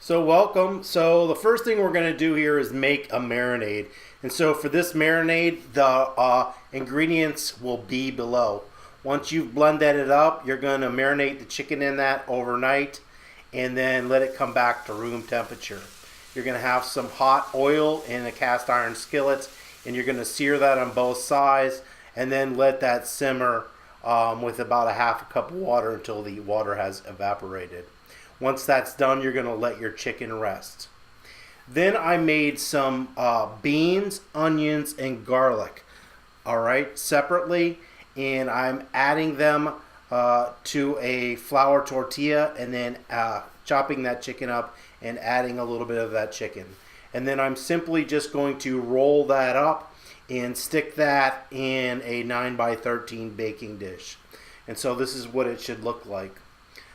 So welcome. So the first thing we're going to do here is make a marinade. And so for this marinade, the ingredients will be below. Once you've blended it up, you're going to marinate the chicken in that overnight and then let it come back to room temperature. You're going to have some hot oil in a cast iron skillet and you're going to sear that on both sides and then let that simmer with about a half a cup of water until the water has evaporated. Once that's done, you're going to let your chicken rest. Then I made some beans, onions, and garlic, all right, separately, and I'm adding them to a flour tortilla and then chopping that chicken up and adding a little bit of that chicken. And then I'm simply just going to roll that up and stick that in a 9x13 baking dish. And so this is what it should look like.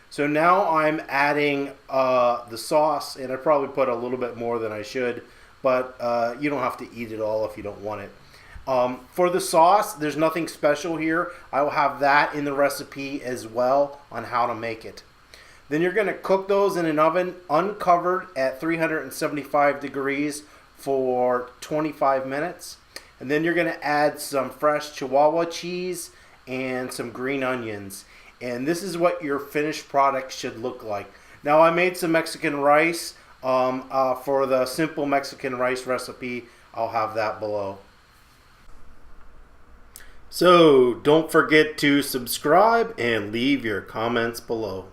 So now I'm adding the sauce, and I probably put a little bit more than I should, but you don't have to eat it all if you don't want it. For the sauce, there's nothing special here. I will have that in the recipe as well on how to make it. Then you're going to cook those in an oven uncovered at 375 degrees for 25 minutes. And then you're going to add some fresh Chihuahua cheese and some green onions. And this is what your finished product should look like. Now I made some Mexican rice for the simple Mexican rice recipe. I'll have that below. So don't forget to subscribe and leave your comments below.